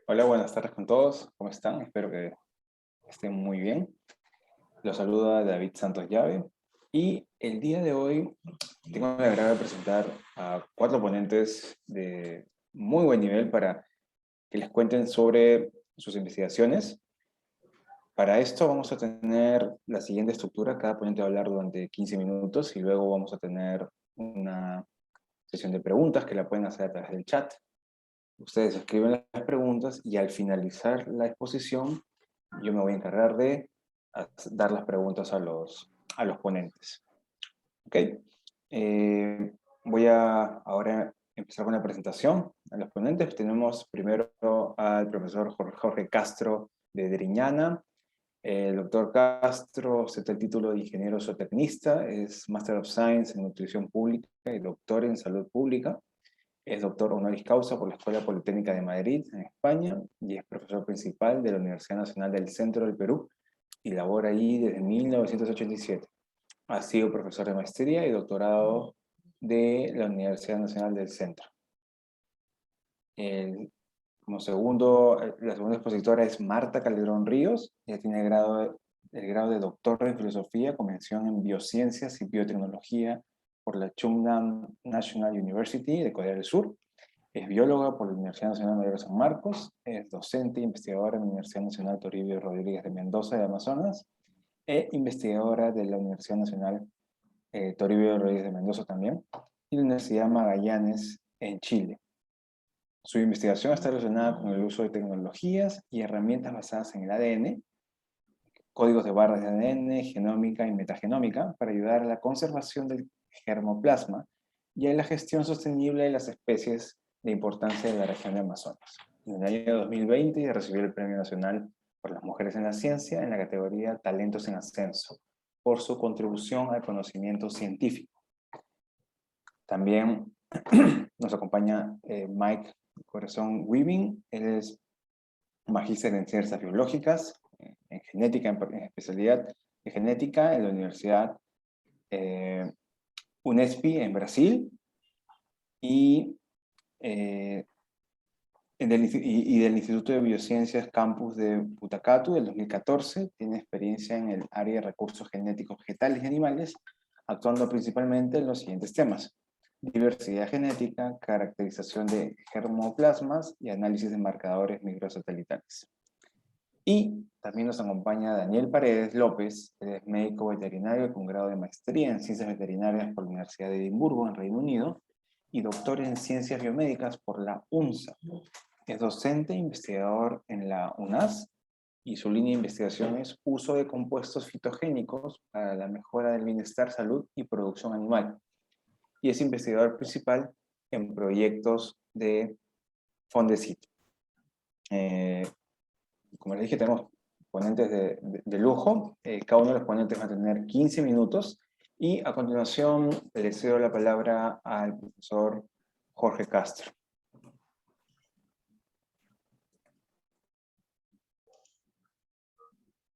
Hola, buenas tardes con todos. ¿Cómo están? Espero que estén muy bien. Los saluda David Santos Llave. Y el día de hoy tengo el agrado de presentar a 4 ponentes de muy buen nivel para que les cuenten sobre sus investigaciones. Para esto vamos a tener la siguiente estructura. Cada ponente va a hablar durante 15 minutos y luego vamos a tener una sesión de preguntas que la pueden hacer a través del chat. Ustedes escriben las preguntas y al finalizar la exposición yo me voy a encargar de dar las preguntas a los ponentes. ¿Ok? Voy a ahora empezar con la presentación a los ponentes. Tenemos primero al profesor Jorge Castro de Driñana. El doctor Castro ostenta el título de ingeniero zootecnista, es Master of Science en Nutrición Pública y doctor en Salud Pública. Es doctor honoris causa por la Escuela Politécnica de Madrid, en España, y es profesor principal de la Universidad Nacional del Centro del Perú, y labora ahí desde 1987. Ha sido profesor de maestría y doctorado de la Universidad Nacional del Centro. El, la segunda expositora es Marta Calderón Ríos. Ella tiene el grado de doctor en filosofía con mención en biociencias y biotecnología por la Chungnam National University de Corea del Sur. Es bióloga por la Universidad Nacional Mayor de San Marcos, es docente e investigadora en la Universidad Nacional Toribio Rodríguez de Mendoza de Amazonas, e investigadora de la Universidad Nacional Toribio Rodríguez de Mendoza también, y la Universidad Magallanes en Chile. Su investigación está relacionada con el uso de tecnologías y herramientas basadas en el ADN, códigos de barras de ADN, genómica y metagenómica, para ayudar a la conservación del germoplasma y a la gestión sostenible de las especies de importancia de la región de Amazonas. En el año 2020 recibió el Premio Nacional por las Mujeres en la Ciencia en la categoría Talentos en Ascenso, por su contribución al conocimiento científico. También nos acompaña Mike Corazón Weaving. Él es magíster en ciencias biológicas, en genética, en especialidad de genética en la Universidad Unesp en Brasil y del Instituto de Biociencias Campus de Putacatu del 2014. Tiene experiencia en el área de recursos genéticos vegetales y animales, actuando principalmente en los siguientes temas: diversidad genética, caracterización de germoplasmas y análisis de marcadores microsatelitales. Y también nos acompaña Daniel Paredes López, él es médico veterinario con grado de maestría en ciencias veterinarias por la Universidad de Edimburgo, en Reino Unido, y doctor en ciencias biomédicas por la UNSA. Es docente e investigador en la UNAS, y su línea de investigación es uso de compuestos fitogénicos para la mejora del bienestar, salud y producción animal. Y es investigador principal en proyectos de Fondesit. Como les dije, tenemos ponentes de lujo. Cada uno de los ponentes va a tener 15 minutos. Y a continuación le cedo la palabra al profesor Jorge Castro.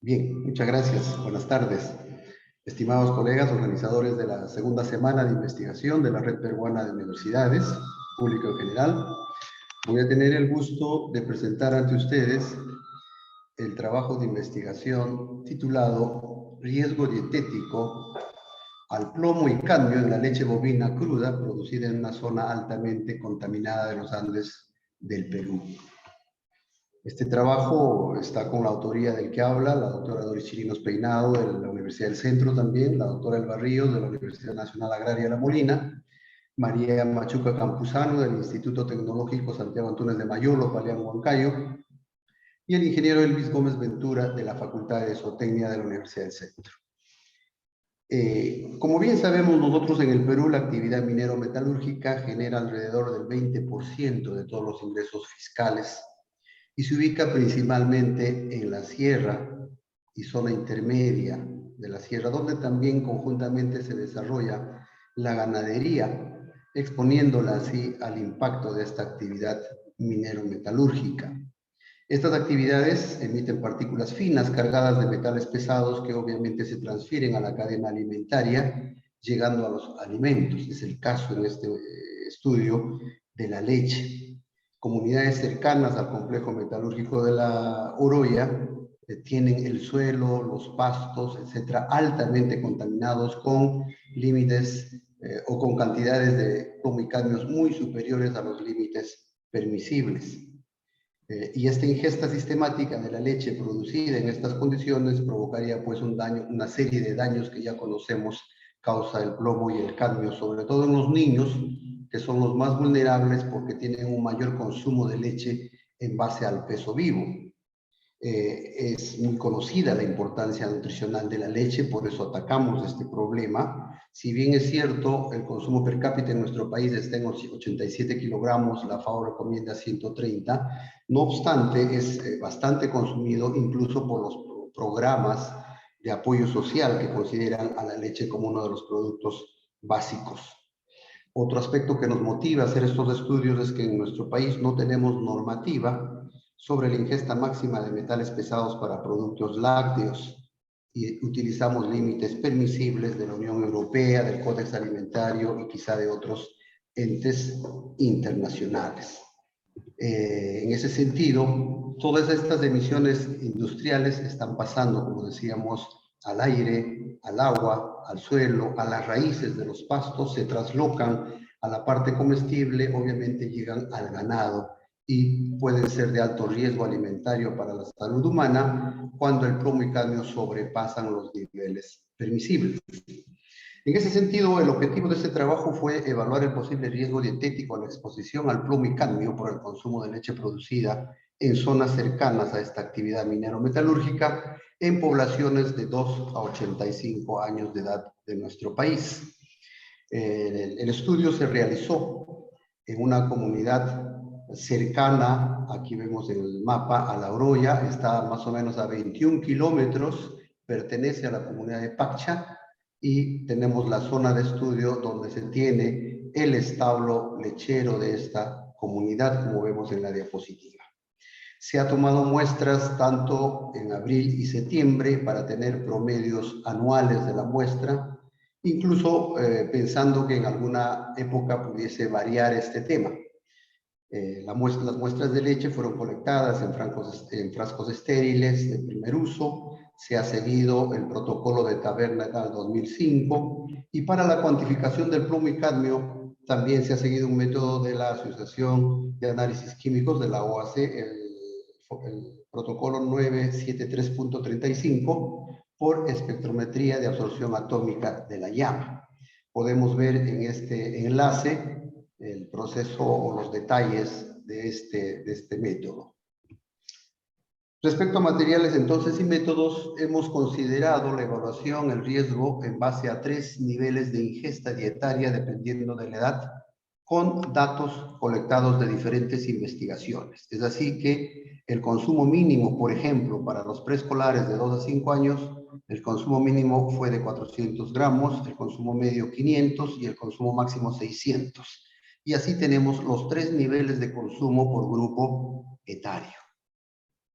Bien, muchas gracias. Buenas tardes. Estimados colegas, organizadores de la segunda semana de investigación de la Red Peruana de Universidades, público en general, voy a tener el gusto de presentar ante ustedes el trabajo de investigación titulado Riesgo dietético al plomo y cadmio en la leche bovina cruda producida en una zona altamente contaminada de los Andes del Perú. Este trabajo está con la autoría del que habla la doctora Doris Chirinos Peinado de la Universidad del Centro también, la doctora Elba Ríos de la Universidad Nacional Agraria La Molina, María Machuca Campuzano del Instituto Tecnológico Santiago Antúnez de Mayolo, Palián Huancayo, y el ingeniero Elvis Gómez Ventura de la Facultad de Zootecnia de la Universidad del Centro. Como bien sabemos nosotros en el Perú, la actividad minero-metalúrgica genera alrededor del 20% de todos los ingresos fiscales y se ubica principalmente en la sierra y zona intermedia de la sierra, donde también conjuntamente se desarrolla la ganadería, exponiéndola así al impacto de esta actividad minero-metalúrgica. Estas actividades emiten partículas finas cargadas de metales pesados que obviamente se transfieren a la cadena alimentaria, llegando a los alimentos. Es el caso en este estudio de la leche. Comunidades cercanas al complejo metalúrgico de la Oroya tienen el suelo, los pastos, etcétera, altamente contaminados con límites o con cantidades de plomo y cadmios muy superiores a los límites permisibles. Y esta ingesta sistemática de la leche producida en estas condiciones provocaría pues un daño, una serie de daños que ya conocemos causa el plomo y el cadmio, sobre todo en los niños, que son los más vulnerables porque tienen un mayor consumo de leche en base al peso vivo. Es muy conocida la importancia nutricional de la leche, por eso atacamos este problema. Si bien es cierto, el consumo per cápita en nuestro país está en 87 kilogramos, la FAO recomienda 130, no obstante, es bastante consumido incluso por los programas de apoyo social que consideran a la leche como uno de los productos básicos. Otro aspecto que nos motiva a hacer estos estudios es que en nuestro país no tenemos normativa sobre la ingesta máxima de metales pesados para productos lácteos y utilizamos límites permisibles de la Unión Europea, del Códex Alimentario y quizá de otros entes internacionales. En ese sentido, todas estas emisiones industriales están pasando, como decíamos, al aire, al agua, al suelo, a las raíces de los pastos, se traslocan a la parte comestible, obviamente llegan al ganado y pueden ser de alto riesgo alimentario para la salud humana cuando el plomo y cadmio sobrepasan los niveles permisibles. En ese sentido, el objetivo de este trabajo fue evaluar el posible riesgo dietético a la exposición al plomo y cadmio por el consumo de leche producida en zonas cercanas a esta actividad minero-metalúrgica en poblaciones de 2 a 85 años de edad de nuestro país. El estudio se realizó en una comunidad cercana, aquí vemos en el mapa, a La Oroya, está más o menos a 21 kilómetros, pertenece a la comunidad de Paccha, y tenemos la zona de estudio donde se tiene el establo lechero de esta comunidad, como vemos en la diapositiva. Se ha tomado muestras tanto en abril y septiembre para tener promedios anuales de la muestra, incluso pensando que en alguna época pudiese variar este tema. Las muestras de leche fueron colectadas en frascos estériles de primer uso. Se ha seguido el protocolo de Tabernas 2005 y para la cuantificación del plomo y cadmio también se ha seguido un método de la Asociación de Análisis Químicos de la OAC, el protocolo 973.35 por espectrometría de absorción atómica de la llama. Podemos ver en este enlace el proceso o los detalles de este método. Respecto a materiales entonces y métodos, hemos considerado la evaluación, el riesgo en base a 3 niveles de ingesta dietaria dependiendo de la edad, con datos colectados de diferentes investigaciones. Es así que el consumo mínimo, por ejemplo, para los preescolares de 2 a 5 años, el consumo mínimo fue de 400 gramos, el consumo medio 500 y el consumo máximo 600. Y así tenemos los 3 niveles de consumo por grupo etario.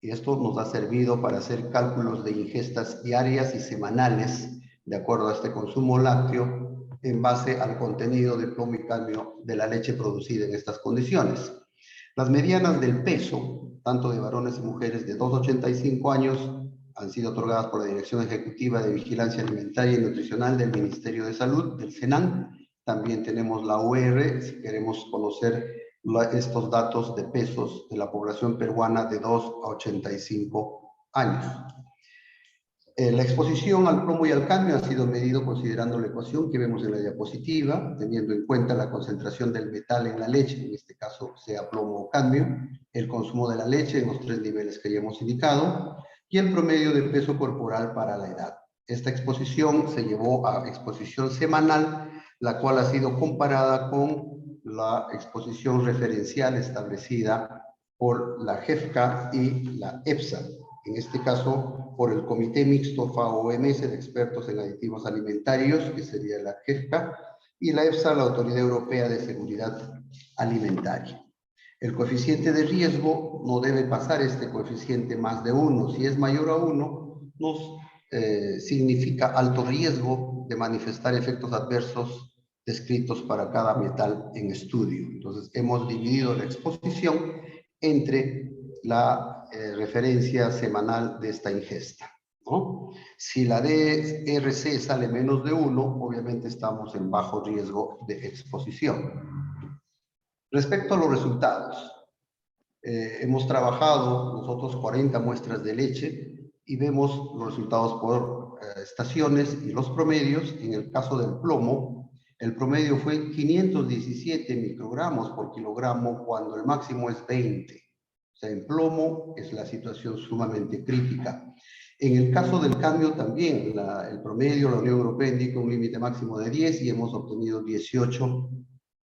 Y esto nos ha servido para hacer cálculos de ingestas diarias y semanales de acuerdo a este consumo lácteo en base al contenido de plomo y cadmio de la leche producida en estas condiciones. Las medianas del peso, tanto de varones y mujeres de 2 a 85 años, han sido otorgadas por la Dirección Ejecutiva de Vigilancia Alimentaria y Nutricional del Ministerio de Salud, del SENAN. También tenemos la UR, si queremos conocer estos datos de pesos de la población peruana de 2 a 85 años. La exposición al plomo y al cadmio ha sido medido considerando la ecuación que vemos en la diapositiva, teniendo en cuenta la concentración del metal en la leche, en este caso sea plomo o cadmio, el consumo de la leche en los 3 niveles que ya hemos indicado, y el promedio de peso corporal para la edad. Esta exposición se llevó a exposición semanal, la cual ha sido comparada con la exposición referencial establecida por la JEFCA y la EFSA, en este caso por el Comité Mixto FAO-OMS de Expertos en Aditivos Alimentarios, que sería la JEFCA, y la EFSA, la Autoridad Europea de Seguridad Alimentaria. El coeficiente de riesgo no debe pasar este coeficiente más de 1. Si es mayor a 1, nos significa alto riesgo de manifestar efectos adversos descritos para cada metal en estudio. Entonces, hemos dividido la exposición entre la referencia semanal de esta ingesta, ¿no? Si la DRC sale menos de 1, obviamente estamos en bajo riesgo de exposición. Respecto a los resultados, hemos trabajado nosotros 40 muestras de leche y vemos los resultados por estaciones y los promedios. En el caso del plomo, el promedio fue 517 microgramos por kilogramo cuando el máximo es 20. O sea, en plomo es la situación sumamente crítica. En el caso del cadmio también, el promedio, la Unión Europea indica un límite máximo de 10 y hemos obtenido 18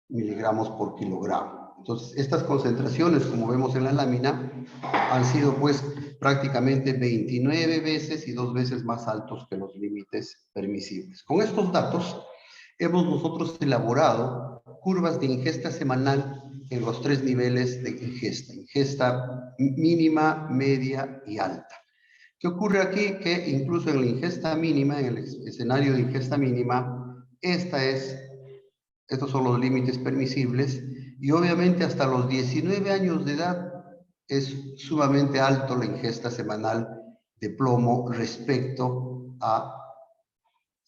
miligramos por kilogramo. Entonces, estas concentraciones, como vemos en la lámina, han sido pues prácticamente 29 veces y 2 veces más altos que los límites permisibles. Con estos datos, hemos nosotros elaborado curvas de ingesta semanal en los 3 niveles de ingesta. Ingesta mínima, media y alta. ¿Qué ocurre aquí? Que incluso en la ingesta mínima, en el escenario de ingesta mínima, estos son los límites permisibles y obviamente hasta los 19 años de edad es sumamente alto la ingesta semanal de plomo respecto a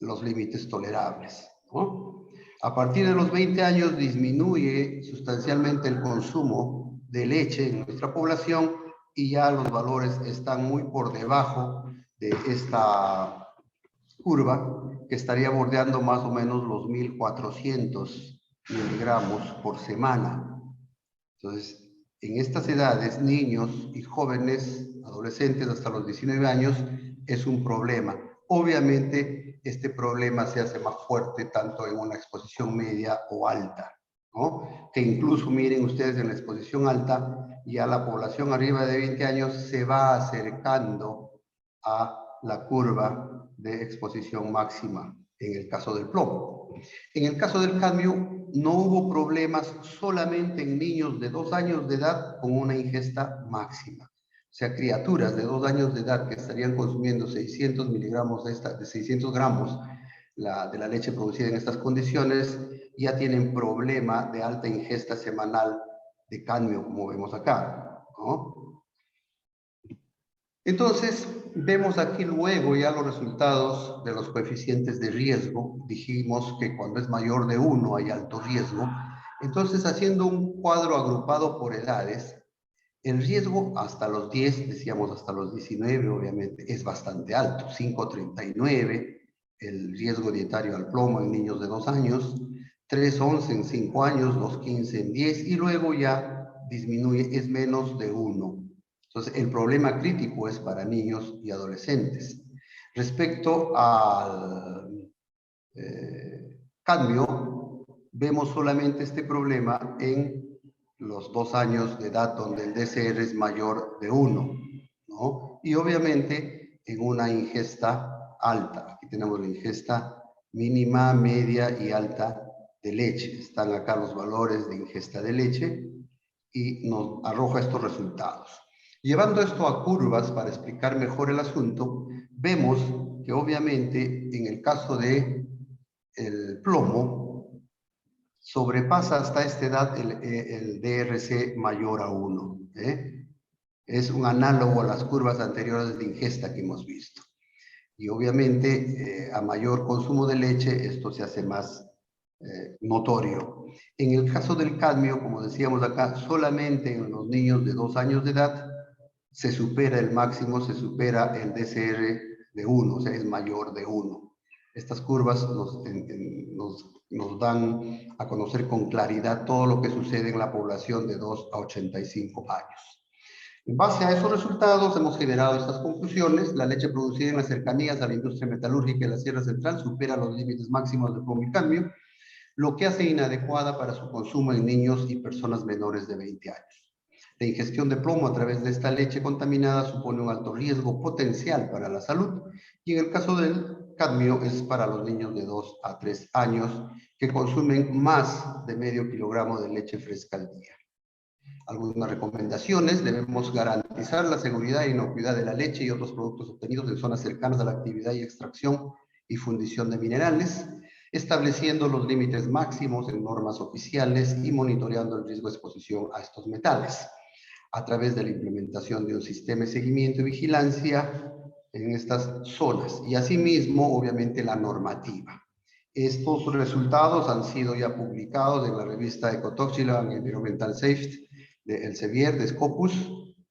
los límites tolerables, ¿no? A partir de los 20 años disminuye sustancialmente el consumo de leche en nuestra población y ya los valores están muy por debajo de esta curva, que estaría bordeando más o menos los 1400 miligramos por semana. Entonces, en estas edades, niños y jóvenes, adolescentes hasta los 19 años, es un problema. Obviamente, este problema se hace más fuerte tanto en una exposición media o alta, ¿no? Que incluso, miren ustedes, en la exposición alta, ya la población arriba de 20 años se va acercando a la curva de exposición máxima en el caso del plomo. En el caso del cadmio no hubo problemas solamente en niños de 2 años de edad con una ingesta máxima. O sea, criaturas de 2 años de edad que estarían consumiendo 600 miligramos de 600 gramos de la leche producida en estas condiciones, ya tienen problema de alta ingesta semanal de cadmio, como vemos acá, ¿no? Entonces, vemos aquí luego ya los resultados de los coeficientes de riesgo. Dijimos que cuando es mayor de 1 hay alto riesgo. Entonces, haciendo un cuadro agrupado por edades, el riesgo hasta los 10, decíamos hasta los 19, obviamente, es bastante alto. 5,39 el riesgo dietario al plomo en niños de 2 años, 3,11 en 5 años, 2,15 en 10, y luego ya disminuye, es menos de 1. Entonces, el problema crítico es para niños y adolescentes. Respecto al cadmio, vemos solamente este problema en los 2 años de edad donde el DCR es mayor de 1, ¿no? Y obviamente en una ingesta alta. Aquí tenemos la ingesta mínima, media y alta de leche. Están acá los valores de ingesta de leche y nos arroja estos resultados. Llevando esto a curvas para explicar mejor el asunto, vemos que obviamente en el caso de el plomo sobrepasa hasta esta edad el DRC mayor a 1. Es un análogo a las curvas anteriores de ingesta que hemos visto. Y obviamente a mayor consumo de leche esto se hace más notorio. En el caso del cadmio, como decíamos acá, solamente en los niños de 2 años de edad se supera el máximo, se supera el DCR de 1, o sea, es mayor de 1. Estas curvas nos dan a conocer con claridad todo lo que sucede en la población de 2 a 85 años. En base a esos resultados hemos generado estas conclusiones. La leche producida en las cercanías a la industria metalúrgica de la Sierra Central supera los límites máximos de plomo y cadmio, lo que hace inadecuada para su consumo en niños y personas menores de 20 años. La ingestión de plomo a través de esta leche contaminada supone un alto riesgo potencial para la salud y en el caso del cadmio es para los niños de 2 a 3 años que consumen más de medio kilogramo de leche fresca al día. Algunas recomendaciones: debemos garantizar la seguridad e inocuidad de la leche y otros productos obtenidos en zonas cercanas a la actividad y extracción y fundición de minerales. estableciendo los límites máximos en normas oficiales y monitoreando el riesgo de exposición a estos metales a través de la implementación de un sistema de seguimiento y vigilancia en estas zonas y asimismo, obviamente, la normativa. Estos resultados han sido ya publicados en la revista Ecotoxicology and Environmental Safety de Elsevier, de Scopus,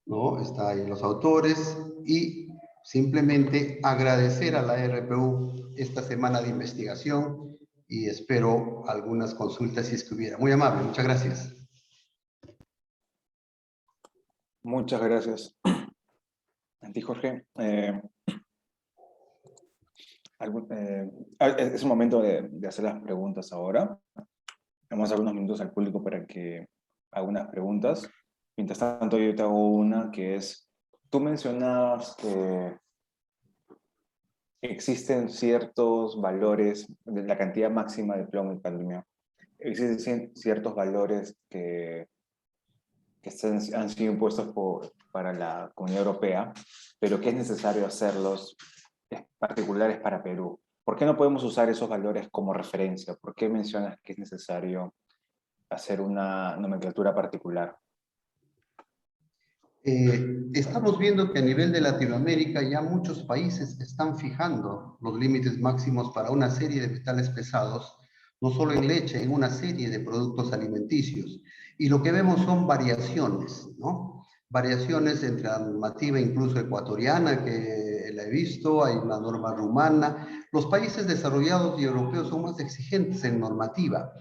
¿no? Está ahí los autores y simplemente agradecer a la RPU esta semana de investigación y espero algunas consultas si es que hubiera. Muy amable, muchas gracias. Muchas gracias a ti, Jorge. Es un momento de hacer las preguntas ahora. Vamos a dar unos minutos al público para que haga unas preguntas. Mientras tanto, yo te hago una que es, tú mencionabas que existen ciertos valores de la cantidad máxima de plomo y cadmio. Existen ciertos valores que han sido impuestos para la Comunidad Europea, pero que es necesario hacerlos particulares para Perú. ¿Por qué no podemos usar esos valores como referencia? ¿Por qué mencionas que es necesario hacer una nomenclatura particular? Estamos viendo que a nivel de Latinoamérica ya muchos países están fijando los límites máximos para una serie de metales pesados, no solo en leche, en una serie de productos alimenticios. Y lo que vemos son variaciones, ¿no? Variaciones entre la normativa incluso ecuatoriana, que la he visto, hay una norma rumana. Los países desarrollados y europeos son más exigentes en normativa.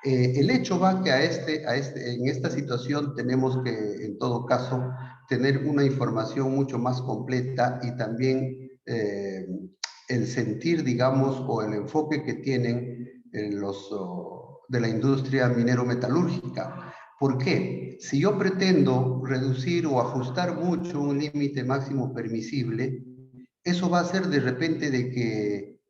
El hecho va que en esta situación tenemos que, en todo caso, tener una información mucho más completa y también el sentir, digamos, o el enfoque que tienen de la industria minero-metalúrgica. ¿Por qué? Si yo pretendo reducir o ajustar mucho un límite máximo permisible, eso va a hacer de repente de que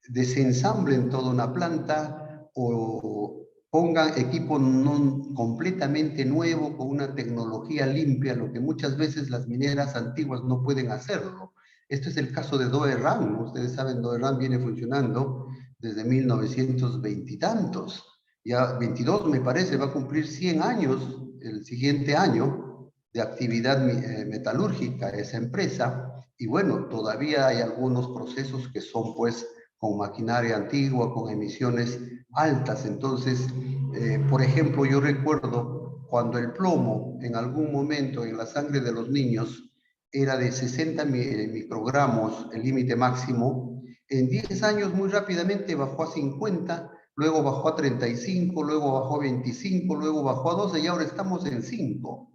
desensamblen toda una planta o pongan equipo no completamente nuevo con una tecnología limpia, lo que muchas veces las mineras antiguas no pueden hacerlo. Este es el caso de Doe Ram, ¿no? Ustedes saben, Doe Ram viene funcionando desde 1920 y tantos. Ya 22 me parece, va a cumplir 100 años el siguiente año de actividad metalúrgica esa empresa. Y bueno, todavía hay algunos procesos que son pues con maquinaria antigua, con emisiones altas. Entonces, por ejemplo, yo recuerdo cuando el plomo en algún momento en la sangre de los niños era de 60 microgramos, el límite máximo, en 10 años muy rápidamente bajó a 50, luego bajó a 35, luego bajó a 25, luego bajó a 12 y ahora estamos en 5.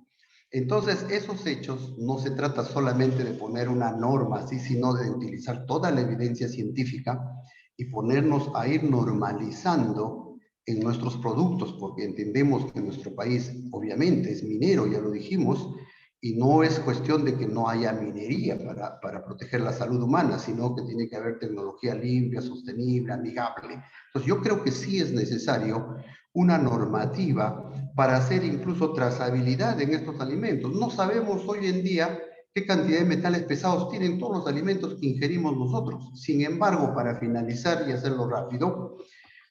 Entonces, esos hechos no se trata solamente de poner una norma así, sino de utilizar toda la evidencia científica y ponernos a ir normalizando en nuestros productos, porque entendemos que nuestro país obviamente es minero, ya lo dijimos, y no es cuestión de que no haya minería para proteger la salud humana, sino que tiene que haber tecnología limpia, sostenible, amigable. Entonces yo creo que sí es necesario una normativa para hacer incluso trazabilidad en estos alimentos. No sabemos hoy en día qué cantidad de metales pesados tienen todos los alimentos que ingerimos nosotros. Sin embargo, para finalizar y hacerlo rápido,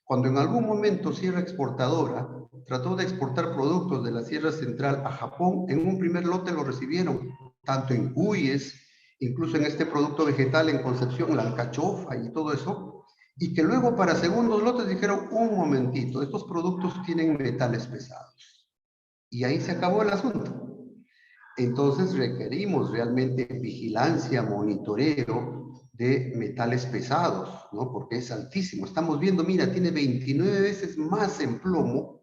cuando en algún momento Sierra Exportadora trató de exportar productos de la Sierra Central a Japón, en un primer lote lo recibieron, tanto en cuyes, incluso en este producto vegetal en Concepción, la alcachofa y todo eso, y que luego para segundos lotes dijeron, un momentito, estos productos tienen metales pesados. Y ahí se acabó el asunto. Entonces requerimos realmente vigilancia, monitoreo de metales pesados, ¿no? Porque es altísimo. Estamos viendo, mira, tiene 29 veces más en plomo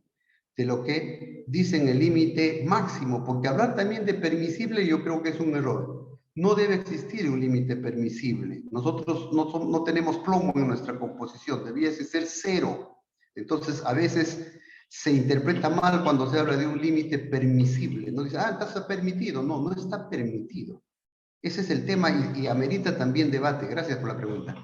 de lo que dicen el límite máximo, porque hablar también de permisible yo creo que es un error. No debe existir un límite permisible. Nosotros no tenemos plomo en nuestra composición, debiese ser cero. Entonces, a veces se interpreta mal cuando se habla de un límite permisible. No dice, está permitido. No, no está permitido. Ese es el tema y amerita también debate. Gracias por la pregunta.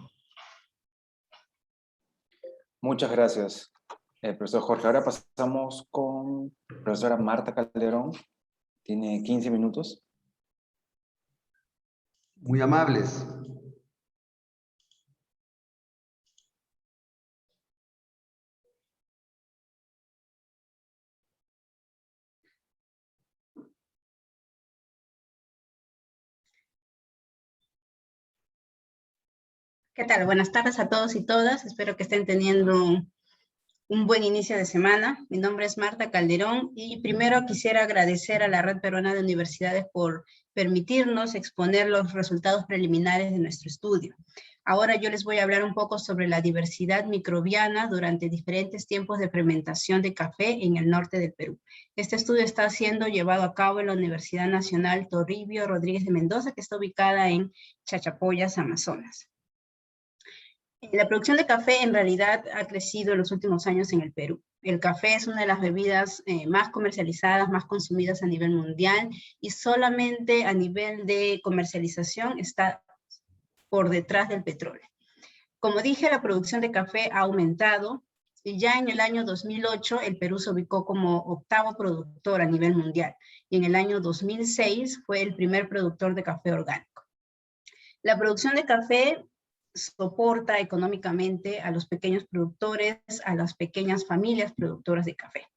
Muchas gracias, profesor Jorge. Ahora pasamos con la profesora Marta Calderón. Tiene 15 minutos. Muy amables. ¿Qué tal? Buenas tardes a todos y todas. Espero que estén teniendo un buen inicio de semana. Mi nombre es Marta Calderón y primero quisiera agradecer a la Red Peruana de Universidades por permitirnos exponer los resultados preliminares de nuestro estudio. Ahora yo les voy a hablar un poco sobre la diversidad microbiana durante diferentes tiempos de fermentación de café en el norte del Perú. Este estudio está siendo llevado a cabo en la Universidad Nacional Toribio Rodríguez de Mendoza, que está ubicada en Chachapoyas, Amazonas. La producción de café en realidad ha crecido en los últimos años en el Perú. El café es una de las bebidas más comercializadas, más consumidas a nivel mundial y solamente a nivel de comercialización está por detrás del petróleo. Como dije, la producción de café ha aumentado y ya en el año 2008 el Perú se ubicó como 8º productor a nivel mundial y en el año 2006 fue el primer productor de café orgánico. La producción de café soporta económicamente a los pequeños productores, a las pequeñas familias productoras de café.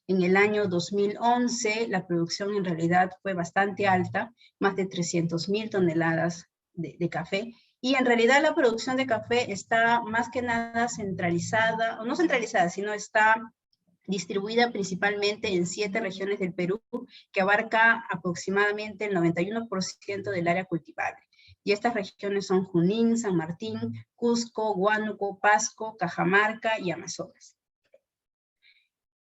En el año 2011, la producción en realidad fue bastante alta, más de 300.000 toneladas de café, y en realidad la producción de café está más que nada centralizada, o no centralizada, sino está distribuida principalmente en 7 regiones del Perú, que abarca aproximadamente el 91% del área cultivable. Y estas regiones son Junín, San Martín, Cusco, Huánuco, Pasco, Cajamarca y Amazonas.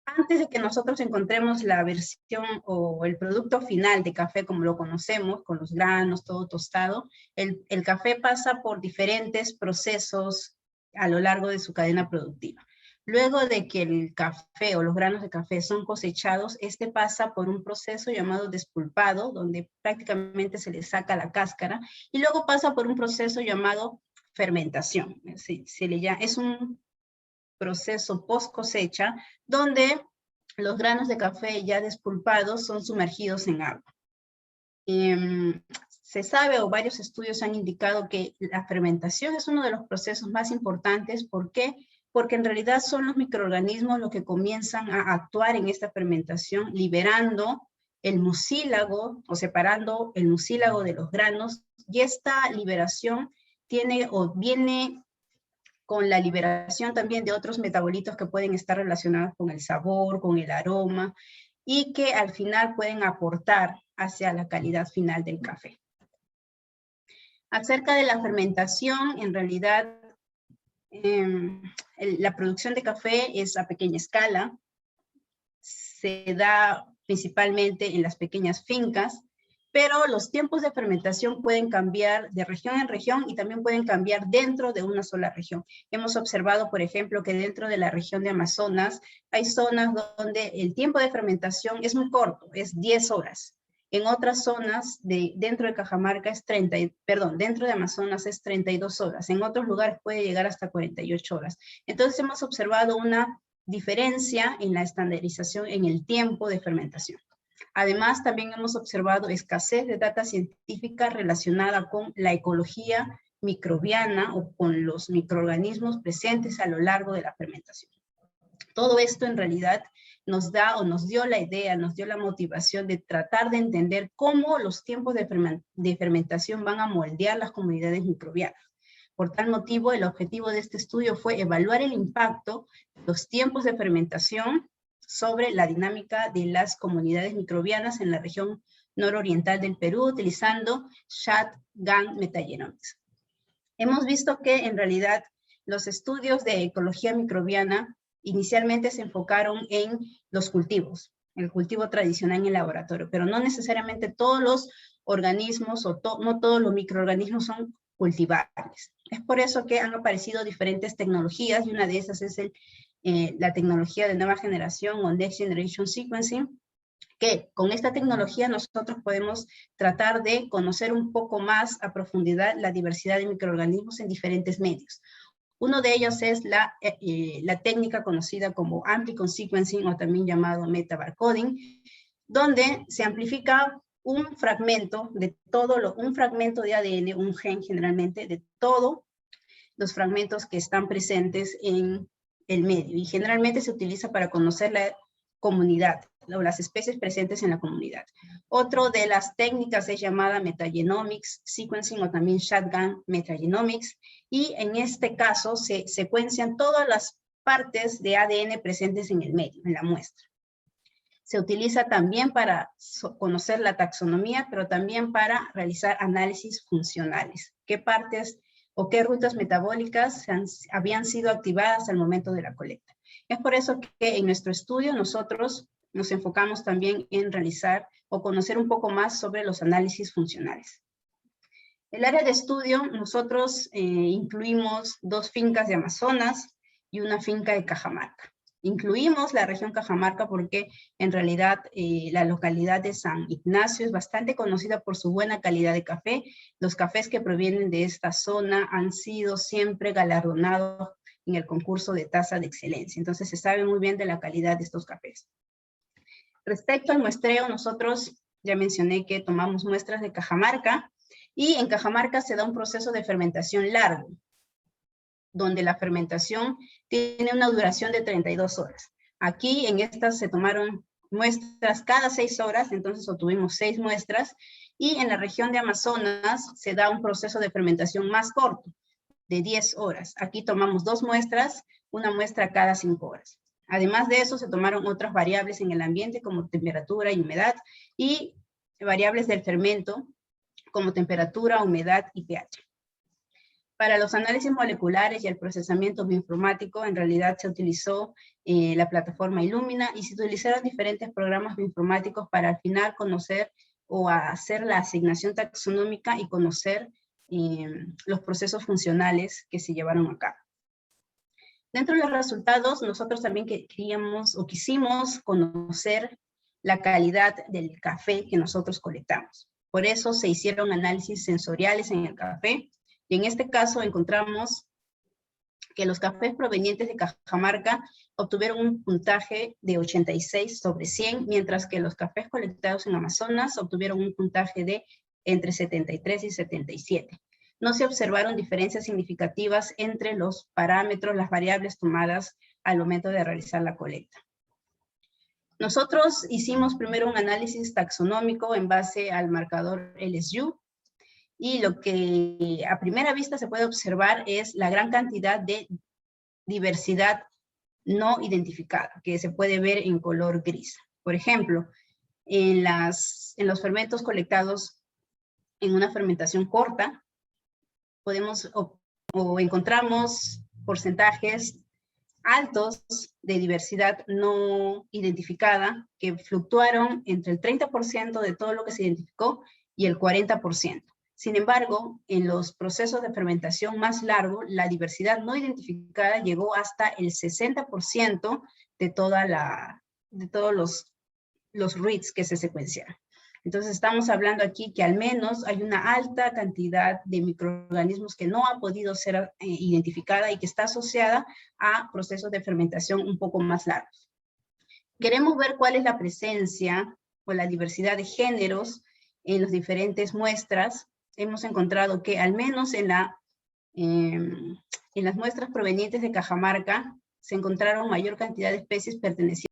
Antes de que nosotros encontremos la versión o el producto final de café como lo conocemos, con los granos, todo tostado, el café pasa por diferentes procesos a lo largo de su cadena productiva. Luego de que el café o los granos de café son cosechados, este pasa por un proceso llamado despulpado, donde prácticamente se le saca la cáscara, y luego pasa por un proceso llamado fermentación. Es un proceso post cosecha, donde los granos de café ya despulpados son sumergidos en agua. Se sabe, o varios estudios han indicado, que la fermentación es uno de los procesos más importantes. ¿Por qué? Porque en realidad son los microorganismos los que comienzan a actuar en esta fermentación, liberando el mucílago o separando el mucílago de los granos, y esta liberación viene con la liberación también de otros metabolitos que pueden estar relacionados con el sabor, con el aroma, y que al final pueden aportar hacia la calidad final del café. Acerca de la fermentación, en realidad la producción de café es a pequeña escala, se da principalmente en las pequeñas fincas, pero los tiempos de fermentación pueden cambiar de región en región y también pueden cambiar dentro de una sola región. Hemos observado, por ejemplo, que dentro de la región de Amazonas hay zonas donde el tiempo de fermentación es muy corto, es 10 horas. En otras zonas dentro de Cajamarca dentro de Amazonas es 32 horas. En otros lugares puede llegar hasta 48 horas. Entonces hemos observado una diferencia en la estandarización en el tiempo de fermentación. Además, también hemos observado escasez de data científica relacionada con la ecología microbiana o con los microorganismos presentes a lo largo de la fermentación. Todo esto en realidad nos dio la idea, nos dio la motivación de tratar de entender cómo los tiempos de fermentación van a moldear las comunidades microbianas. Por tal motivo, el objetivo de este estudio fue evaluar el impacto de los tiempos de fermentación sobre la dinámica de las comunidades microbianas en la región nororiental del Perú, utilizando shotgun metagenomics. Hemos visto que en realidad los estudios de ecología microbiana inicialmente se enfocaron en los cultivos, el cultivo tradicional en el laboratorio, pero no necesariamente todos los organismos no todos los microorganismos son cultivables. Es por eso que han aparecido diferentes tecnologías, y una de esas es la tecnología de nueva generación o Next Generation Sequencing, que con esta tecnología nosotros podemos tratar de conocer un poco más a profundidad la diversidad de microorganismos en diferentes medios. Uno de ellos es la técnica conocida como amplicon sequencing, o también llamado metabarcoding, donde se amplifica un fragmento de un fragmento de ADN, un gen generalmente, de todos los fragmentos que están presentes en el medio, y generalmente se utiliza para conocer la comunidad, las especies presentes en la comunidad. Otro de las técnicas es llamada metagenomics sequencing o también shotgun metagenomics, y en este caso se secuencian todas las partes de ADN presentes en el medio, en la muestra. Se utiliza también para conocer la taxonomía, pero también para realizar análisis funcionales. ¿Qué partes o qué rutas metabólicas habían sido activadas al momento de la colecta? Es por eso que en nuestro estudio nosotros nos enfocamos también en realizar o conocer un poco más sobre los análisis funcionales. El área de estudio, nosotros incluimos 2 fincas de Amazonas y una finca de Cajamarca. Incluimos la región Cajamarca porque en realidad la localidad de San Ignacio es bastante conocida por su buena calidad de café. Los cafés que provienen de esta zona han sido siempre galardonados en el concurso de tasa de excelencia. Entonces se sabe muy bien de la calidad de estos cafés. Respecto al muestreo, nosotros ya mencioné que tomamos muestras de Cajamarca, y en Cajamarca se da un proceso de fermentación largo, donde la fermentación tiene una duración de 32 horas. Aquí en estas se tomaron muestras cada 6 horas, entonces obtuvimos 6 muestras, y en la región de Amazonas se da un proceso de fermentación más corto, de 10 horas. Aquí tomamos 2 muestras, una muestra cada 5 horas. Además de eso, se tomaron otras variables en el ambiente como temperatura y humedad, y variables del fermento como temperatura, humedad y pH. Para los análisis moleculares y el procesamiento bioinformático, en realidad se utilizó la plataforma Illumina, y se utilizaron diferentes programas bioinformáticos para al final conocer o hacer la asignación taxonómica y conocer los procesos funcionales que se llevaron a cabo. Dentro de los resultados, nosotros también queríamos o quisimos conocer la calidad del café que nosotros colectamos. Por eso se hicieron análisis sensoriales en el café, y en este caso encontramos que los cafés provenientes de Cajamarca obtuvieron un puntaje de 86 sobre 100, mientras que los cafés colectados en Amazonas obtuvieron un puntaje de entre 73 y 77. No se observaron diferencias significativas entre los parámetros, las variables tomadas al momento de realizar la colecta. Nosotros hicimos primero un análisis taxonómico en base al marcador LSU, y lo que a primera vista se puede observar es la gran cantidad de diversidad no identificada, que se puede ver en color gris. Por ejemplo, en los fermentos colectados en una fermentación corta, podemos o encontramos porcentajes altos de diversidad no identificada que fluctuaron entre el 30% de todo lo que se identificó y el 40%. Sin embargo, en los procesos de fermentación más largos, la diversidad no identificada llegó hasta el 60% de todos los reads que se secuenciaron. Entonces estamos hablando aquí que al menos hay una alta cantidad de microorganismos que no ha podido ser identificada y que está asociada a procesos de fermentación un poco más largos. Queremos ver cuál es la presencia o la diversidad de géneros en las diferentes muestras. Hemos encontrado que al menos en las muestras provenientes de Cajamarca se encontraron mayor cantidad de especies pertenecientes